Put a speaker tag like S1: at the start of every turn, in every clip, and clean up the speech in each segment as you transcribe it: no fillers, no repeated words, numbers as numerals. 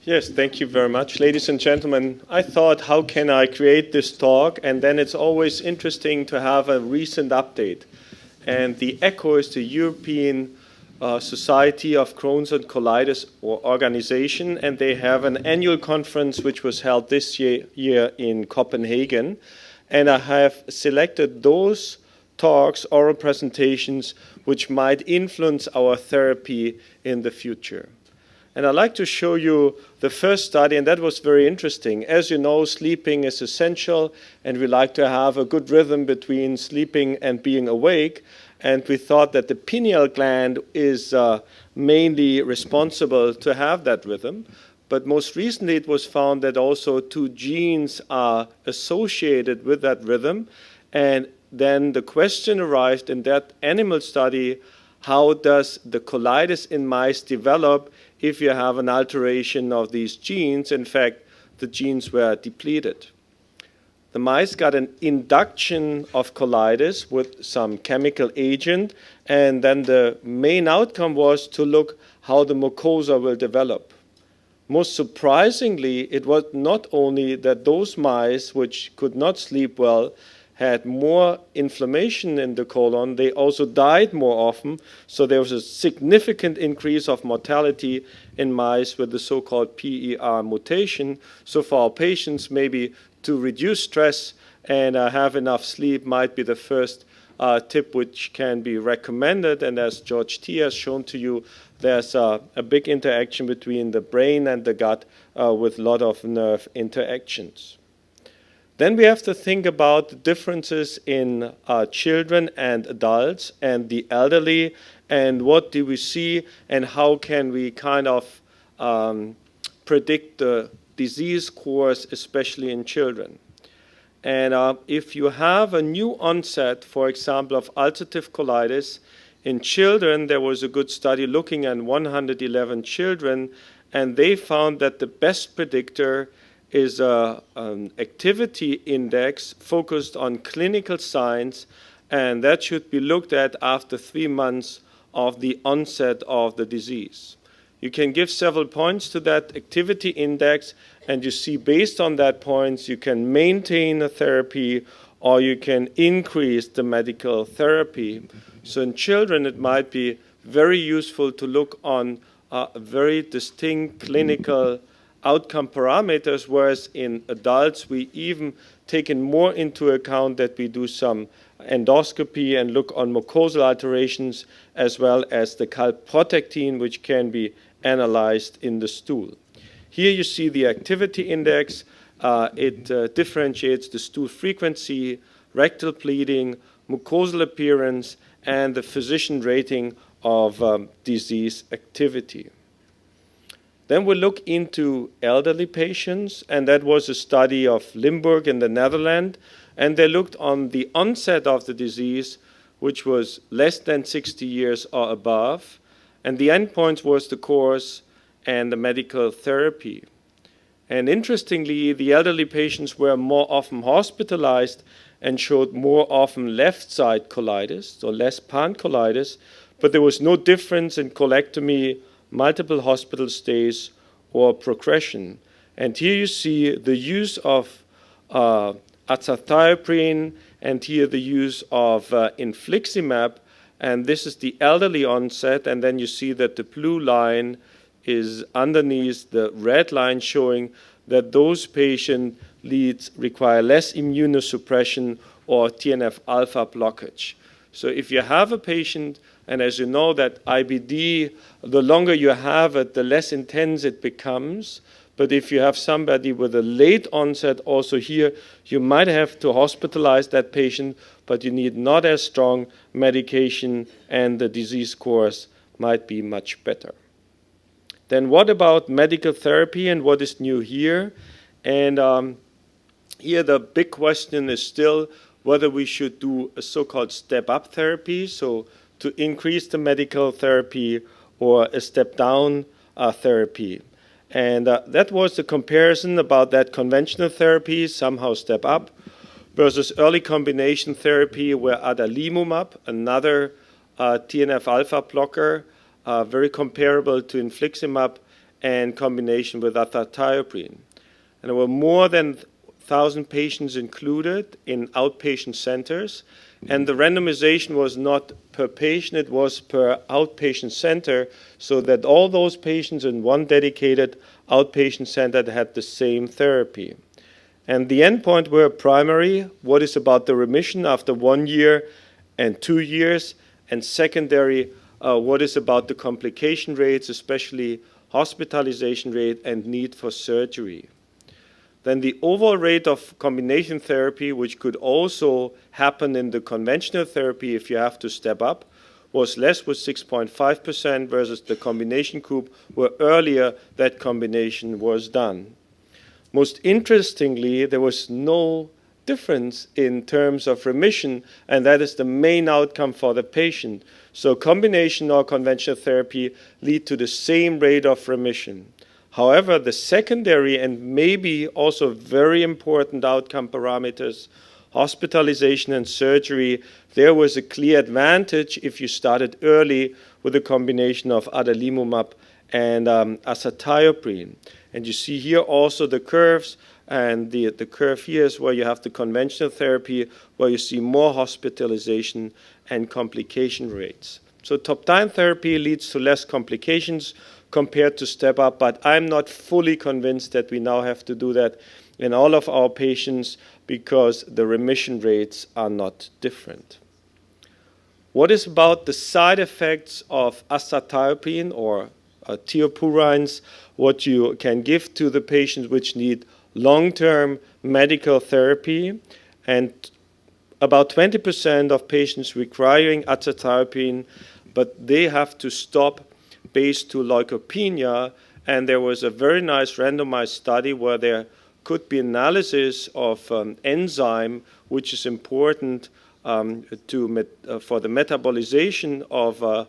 S1: Yes, thank you very much, ladies and gentlemen. I thought, how can I create this talk? And then it's always interesting to have a recent update. And the ECHO is the European Society of Crohn's and Colitis organization, and they have an annual conference which was held this year in Copenhagen. And I have selected those talks, oral presentations, which might influence our therapy in the future. And I'd like to show you the first study, and that was very interesting. As you know, sleeping is essential, and we like to have a good rhythm between sleeping and being awake. And we thought that the pineal gland is mainly responsible to have that rhythm. But most recently, it was found that also two genes are associated with that rhythm. And then the question arose in that animal study, how does the colitis in mice develop if you have an alteration of these genes? In fact, the genes were depleted. The mice got an induction of colitis with some chemical agent, and then the main outcome was to look how the mucosa will develop. Most surprisingly, it was not only that those mice which could not sleep well had more inflammation in the colon, they also died more often. So there was a significant increase of mortality in mice with the so-called PER mutation. So for our patients, maybe to reduce stress and have enough sleep might be the first tip which can be recommended. And as George T. has shown to you, there's a big interaction between the brain and the gut with a lot of nerve interactions. Then we have to think about the differences in children and adults and the elderly, and what do we see and how can we kind of predict the disease course, especially in children. And if you have a new onset, for example, of ulcerative colitis, in children, there was a good study looking at 111 children, and they found that the best predictor is an activity index focused on clinical signs, and that should be looked at after 3 months of the onset of the disease. You can give several points to that activity index, and you see based on that points you can maintain a therapy or you can increase the medical therapy. So in children it might be very useful to look on very distinct clinical outcome parameters, whereas in adults we even taken more into account that we do some endoscopy and look on mucosal alterations as well as the calprotectin, which can be analyzed in the stool. Here you see the activity index. It differentiates the stool frequency, rectal bleeding, mucosal appearance, and the physician rating of disease activity. Then we look into elderly patients, and that was a study of Limburg in the Netherlands, and they looked on the onset of the disease, which was less than 60 years or above, and the endpoint was the course and the medical therapy. And interestingly, the elderly patients were more often hospitalized and showed more often left side colitis, so less pancolitis, but there was no difference in colectomy, multiple hospital stays, or progression. And here you see the use of thiopurine, and here the use of infliximab, and this is the elderly onset, and then you see that the blue line is underneath the red line showing that those patient leads require less immunosuppression or TNF-alpha blockage. So if you have a patient, and as you know that IBD, the longer you have it, the less intense it becomes. But if you have somebody with a late onset, also here, you might have to hospitalize that patient, but you need not as strong medication, and the disease course might be much better. Then what about medical therapy and what is new here? And here the big question is still whether we should do a so-called step-up therapy, so to increase the medical therapy, or a step-down therapy. And that was the comparison about that conventional therapy, somehow step up, versus early combination therapy where adalimumab, another TNF-alpha blocker, very comparable to infliximab, and combination with thiopurine. And there were more than 1,000 patients included in outpatient centers, and the randomization was not per patient, it was per outpatient center, so that all those patients in one dedicated outpatient center had the same therapy. And the endpoint were primary, what is about the remission after 1 year and 2 years, and secondary, what is about the complication rates, especially hospitalization rate and need for surgery. Then the overall rate of combination therapy, which could also happen in the conventional therapy if you have to step up, was less with 6.5% versus the combination group where earlier that combination was done. Most interestingly, there was no difference in terms of remission, and that is the main outcome for the patient. So combination or conventional therapy lead to the same rate of remission. However, the secondary and maybe also very important outcome parameters, hospitalization and surgery, there was a clear advantage if you started early with a combination of adalimumab and thiopurine. And you see here also the curves, and the curve here is where you have the conventional therapy, where you see more hospitalization and complication rates. So top-down therapy leads to less complications compared to step-up, but I'm not fully convinced that we now have to do that in all of our patients because the remission rates are not different. What is about the side effects of thiopurine or thiopurines, what you can give to the patients which need long-term medical therapy? And about 20% of patients requiring thiopurine, but they have to stop based to leukopenia, and there was a very nice randomized study where there could be analysis of an enzyme which is important for the metabolization of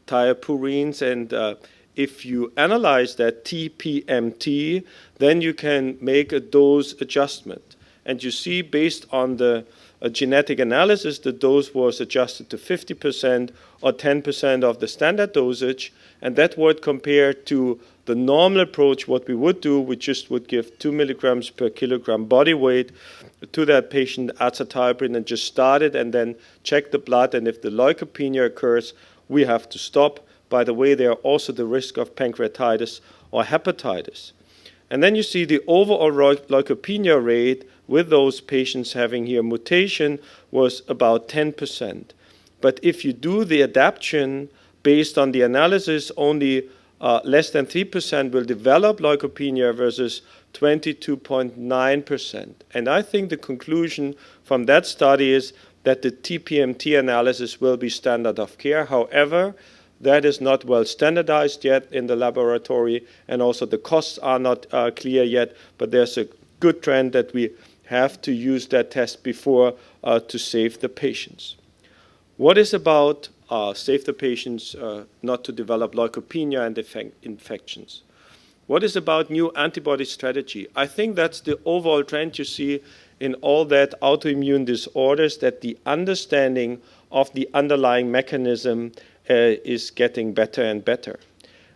S1: thiopurines, and if you analyze that TPMT, then you can make a dose adjustment. And you see based on the genetic analysis, the dose was adjusted to 50% or 10% of the standard dosage, and that would compare to the normal approach, what we would do, we just would give 2 milligrams per kilogram body weight to that patient thiopurine and just start it and then check the blood, and if the leukopenia occurs, we have to stop. By the way, there are also the risk of pancreatitis or hepatitis. And then you see the overall leukopenia rate with those patients having here mutation was about 10%. But if you do the adaptation based on the analysis, only less than 3% will develop leukopenia versus 22.9%. And I think the conclusion from that study is that the TPMT analysis will be standard of care. However, that is not well standardized yet in the laboratory, and also the costs are not clear yet, but there's a good trend that we have to use that test before to save the patients. What is about save the patients not to develop leukopenia and infections? What is about new antibody strategy? I think that's the overall trend you see in all that autoimmune disorders, that the understanding of the underlying mechanism is getting better and better.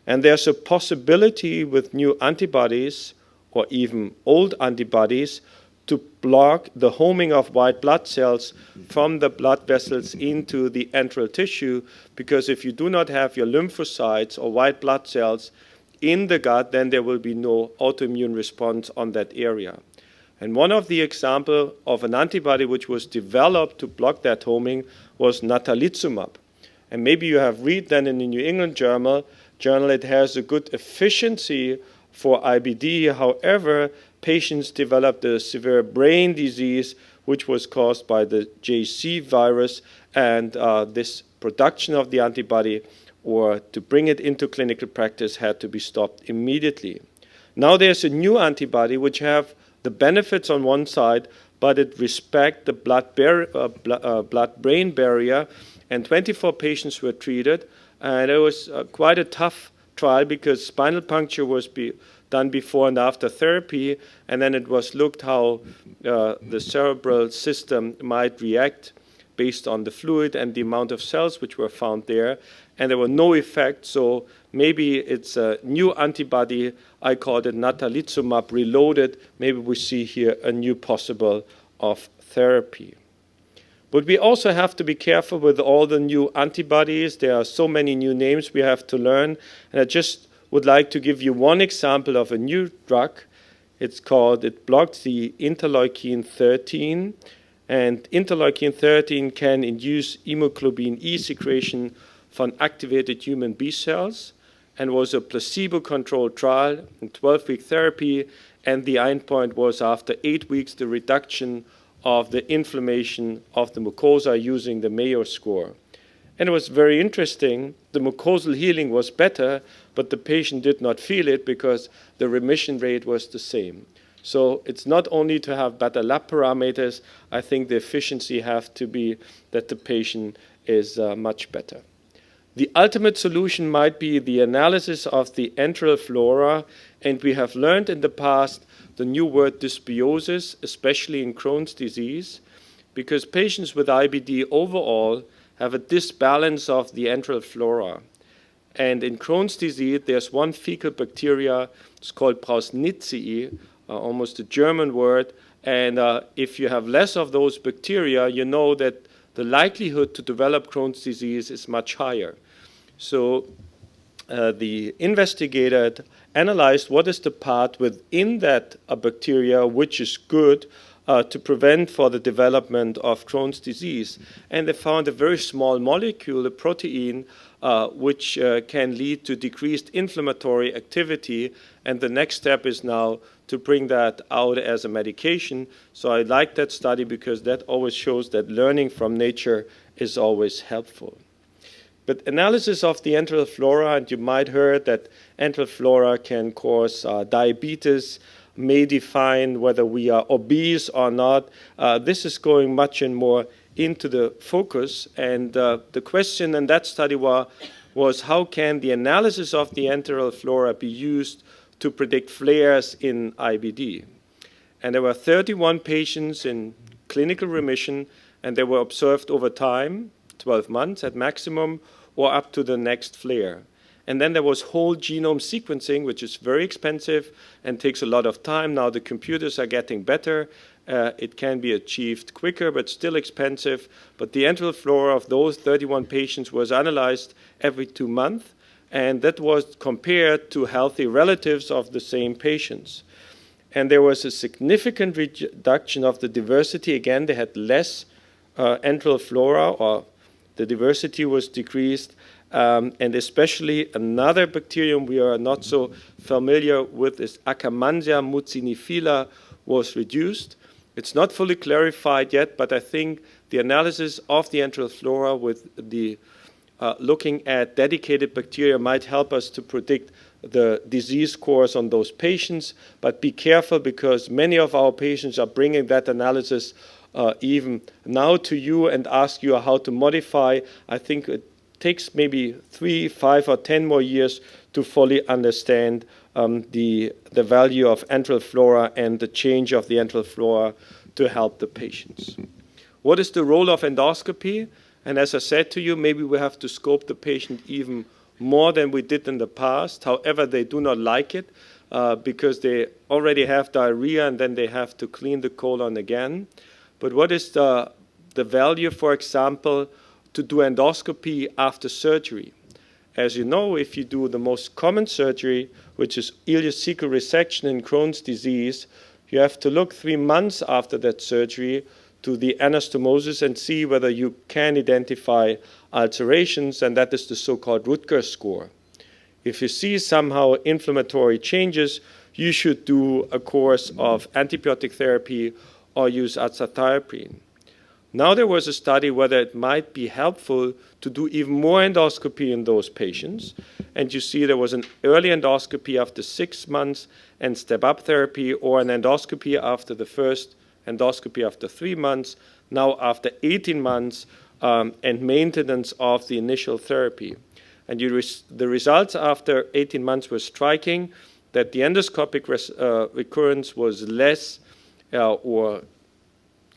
S1: And there's a possibility with new antibodies or even old antibodies to block the homing of white blood cells from the blood vessels into the enteral tissue, because if you do not have your lymphocytes or white blood cells in the gut, then there will be no autoimmune response on that area. And one of the examples of an antibody which was developed to block that homing was natalizumab. And maybe you have read that in the New England journal, it has a good efficiency for IBD. However, patients developed a severe brain disease, which was caused by the JC virus, and this production of the antibody, or to bring it into clinical practice, had to be stopped immediately. Now there's a new antibody which have the benefits on one side, but it respects the blood-brain barrier, and 24 patients were treated, and it was quite a tough trial because spinal puncture was done before and after therapy, and then it was looked how the cerebral system might react based on the fluid and the amount of cells which were found there. and there were no effects. So maybe it's a new antibody. I called it natalizumab reloaded. Maybe we see here a new possible of therapy. But we also have to be careful with all the new antibodies. There are so many new names we have to learn. And I just would like to give you one example of a new drug. It blocks the interleukin 13. And interleukin 13 can induce hemoglobin E secretion from activated human B cells, and was a placebo-controlled trial in 12-week therapy. And the endpoint was, after 8 weeks, the reduction of the inflammation of the mucosa using the Mayo score. And it was very interesting. The mucosal healing was better, but the patient did not feel it because the remission rate was the same. So it's not only to have better lab parameters. I think the efficiency has to be that the patient is much better. The ultimate solution might be the analysis of the enteral flora, and we have learned in the past the new word dysbiosis, especially in Crohn's disease, because patients with IBD overall have a disbalance of the enteral flora. And in Crohn's disease, there's one fecal bacteria, it's called Prausnitzii, almost a German word, and if you have less of those bacteria, you know that the likelihood to develop Crohn's disease is much higher. So the investigator analyzed what is the part within that bacteria which is good to prevent for the development of Crohn's disease. And they found a very small molecule, a protein, which can lead to decreased inflammatory activity. And the next step is now to bring that out as a medication. So I like that study because that always shows that learning from nature is always helpful. But analysis of the enteral flora, and you might heard that enteral flora can cause diabetes, may define whether we are obese or not. This is going much and more into the focus. And the question in that study was how can the analysis of the enteral flora be used to predict flares in IBD? And there were 31 patients in clinical remission, and they were observed over time, 12 months at maximum, or up to the next flare. And then there was whole genome sequencing, which is very expensive and takes a lot of time. Now the computers are getting better. It can be achieved quicker, but still expensive. But the enteral flora of those 31 patients was analyzed every 2 months, and that was compared to healthy relatives of the same patients. And there was a significant reduction of the diversity. Again, they had less enteral flora, or the diversity was decreased, and especially another bacterium we are not so familiar with is Akkermansia mucinifila was reduced. It's not fully clarified yet, but I think the analysis of the enteral flora with the looking at dedicated bacteria might help us to predict the disease course on those patients. But be careful, because many of our patients are bringing that analysis even now to you and ask you how to modify. I think it takes maybe 3, 5, or 10 more years to fully understand the value of enteral flora and the change of the enteral flora to help the patients. What is the role of endoscopy? And as I said to you, maybe we have to scope the patient even more than we did in the past. However, they do not like it because they already have diarrhea and then they have to clean the colon again. But what is the value, for example, to do endoscopy after surgery? As you know, if you do the most common surgery, which is ileocecal resection in Crohn's disease, you have to look 3 months after that surgery to the anastomosis and see whether you can identify ulcerations, and that is the so-called Rutger score. If you see somehow inflammatory changes, you should do a course of antibiotic therapy or use thiopurine. Now there was a study whether it might be helpful to do even more endoscopy in those patients. And you see there was an early endoscopy after 6 months and step-up therapy, or an endoscopy after the first endoscopy after 3 months, now after 18 months, and maintenance of the initial therapy. And the results after 18 months were striking, that the endoscopic recurrence was less, or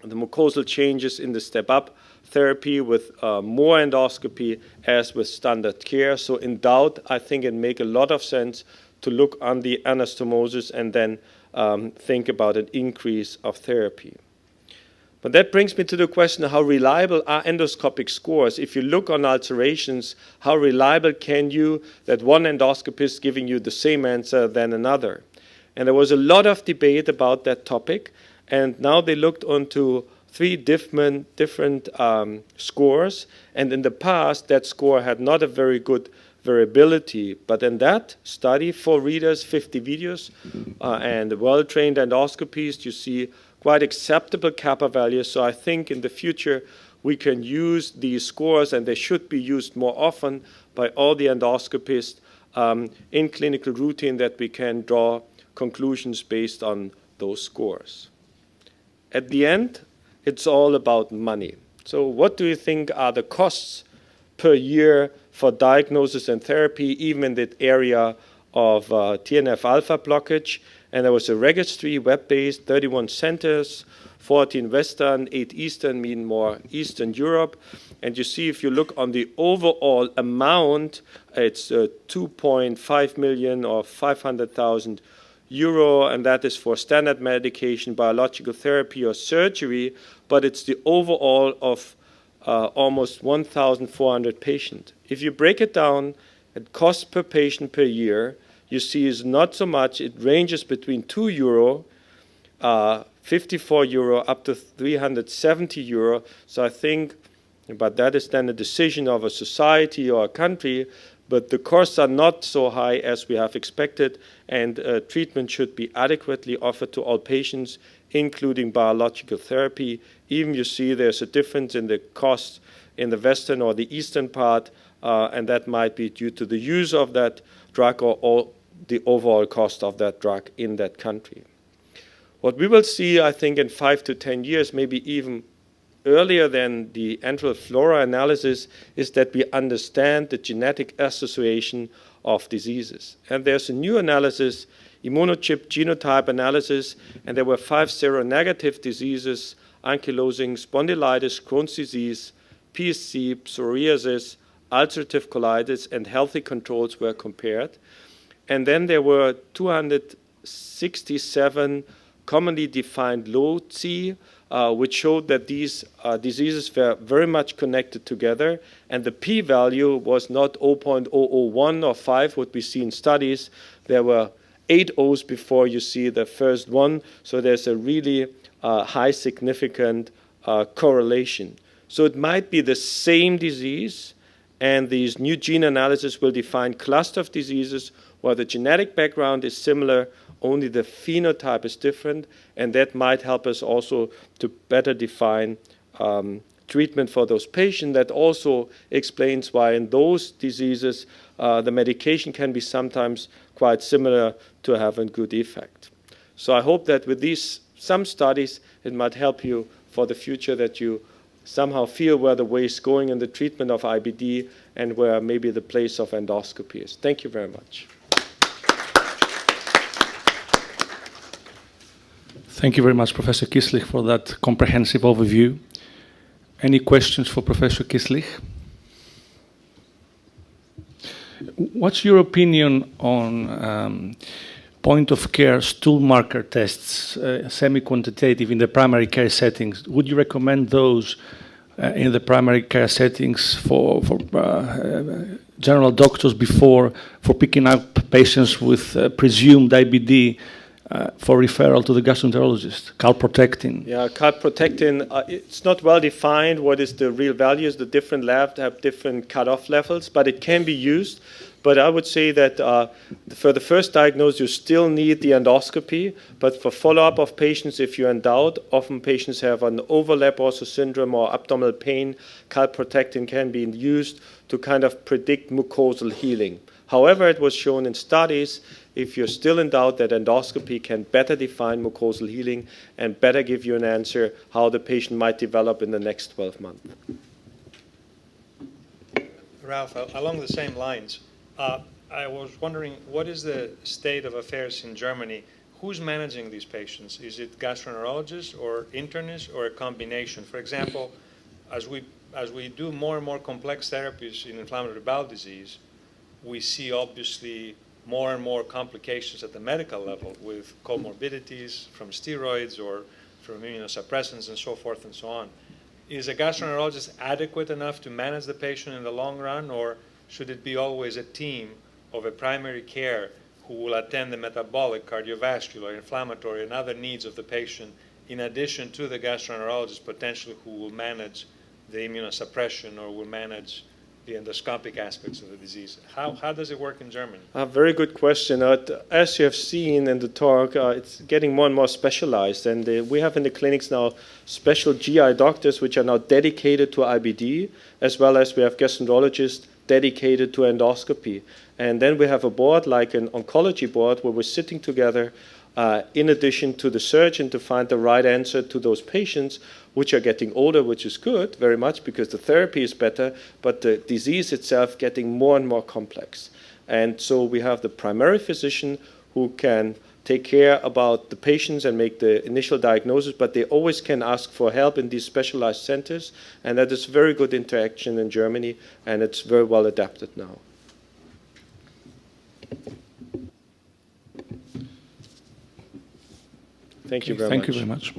S1: the mucosal changes in the step-up therapy with more endoscopy as with standard care. So in doubt, I think it makes a lot of sense to look on the anastomosis and then think about an increase of therapy. But that brings me to the question, how reliable are endoscopic scores? If you look on ulcerations, how reliable can you that one endoscopist giving you the same answer than another? And there was a lot of debate about that topic. And now they looked onto 3 different scores. And in the past, that score had not a very good variability. But in that study, 4 readers, 50 videos, and well-trained endoscopists, you see quite acceptable kappa values. So I think in the future, we can use these scores, and they should be used more often by all the endoscopists in clinical routine, that we can draw conclusions based on those scores. At the end, it's all about money. So what do you think are the costs per year for diagnosis and therapy, even in the area of TNF-alpha blockage? And there was a registry, web-based, 31 centers, 14 Western, 8 Eastern, meaning more Eastern Europe. And you see, if you look on the overall amount, it's 2.5 million or 500,000 euro, and that is for standard medication, biological therapy, or surgery. But it's the overall of almost 1,400 patients. If you break it down, it costs per patient per year, you see is not so much. It ranges between €2, 54 euro, up to 370 euro. So I think, but that is then a decision of a society or a country, but the costs are not so high as we have expected, and treatment should be adequately offered to all patients, including biological therapy. Even you see there's a difference in the cost in the Western or the Eastern part, and that might be due to the use of that drug or the overall cost of that drug in that country. What we will see, I think, in 5 to 10 years, maybe even earlier than the enteral flora analysis, is that we understand the genetic association of diseases. And there's a new analysis, immunochip genotype analysis, and there were 5 seronegative diseases: ankylosing spondylitis, Crohn's disease, PSC, psoriasis, ulcerative colitis, and healthy controls were compared. And then there were 267 commonly defined loci, which showed that these diseases were very much connected together. And the p-value was not 0.001 or 5, what we see in studies. There were 8 O's before you see the first one. So there's a really high significant correlation. So it might be the same disease, and these new gene analysis will define cluster of diseases where the genetic background is similar, only the phenotype is different, and that might help us also to better define treatment for those patients. That also explains why in those diseases the medication can be sometimes quite similar to have a good effect. So I hope that with these some studies, it might help you for the future, that you somehow feel where the way is going in the treatment of IBD and where maybe the place of endoscopy is. Thank you very much.
S2: Thank you very much, Professor Kiesslich, for that comprehensive overview. Any questions for Professor Kiesslich? What's your opinion on point-of-care stool marker tests, semi-quantitative in the primary care settings? Would you recommend those in the primary care settings for general doctors for picking up patients with presumed IBD for referral to the gastroenterologist, calprotectin?
S1: Yeah, calprotectin, it's not well defined what is the real values. The different labs have different cutoff levels, but it can be used. But I would say that for the first diagnosis, you still need the endoscopy. But for follow-up of patients, if you're in doubt, often patients have an overlap also syndrome or abdominal pain. Calprotectin can be used to kind of predict mucosal healing. However, it was shown in studies, if you're still in doubt, that endoscopy can better define mucosal healing and better give you an answer how the patient might develop in the next 12 months.
S3: Ralph, along the same lines, I was wondering, what is the state of affairs in Germany? Who's managing these patients? Is it gastroenterologists or internists or a combination? For example, as we do more and more complex therapies in inflammatory bowel disease, we see obviously more and more complications at the medical level with comorbidities from steroids or from immunosuppressants and so forth and so on. Is a gastroenterologist adequate enough to manage the patient in the long run, or should it be always a team of a primary care who will attend the metabolic, cardiovascular, inflammatory, and other needs of the patient, in addition to the gastroenterologist potentially who will manage the immunosuppression or will manage the endoscopic aspects of the disease? How does it work in Germany?
S1: A very good question. As you have seen in the talk, it's getting more and more specialized, and we have in the clinics now special GI doctors which are now dedicated to IBD, as well as we have gastroenterologists dedicated to endoscopy. And then we have a board like an oncology board where we're sitting together in addition to the surgeon to find the right answer to those patients which are getting older, which is good very much because the therapy is better, but the disease itself getting more and more complex. And so we have the primary physician who can take care about the patients and make the initial diagnosis, but they always can ask for help in these specialized centers, and that is very good interaction in Germany, and it's very well adapted now. Thank you very much.
S2: Thank you very much.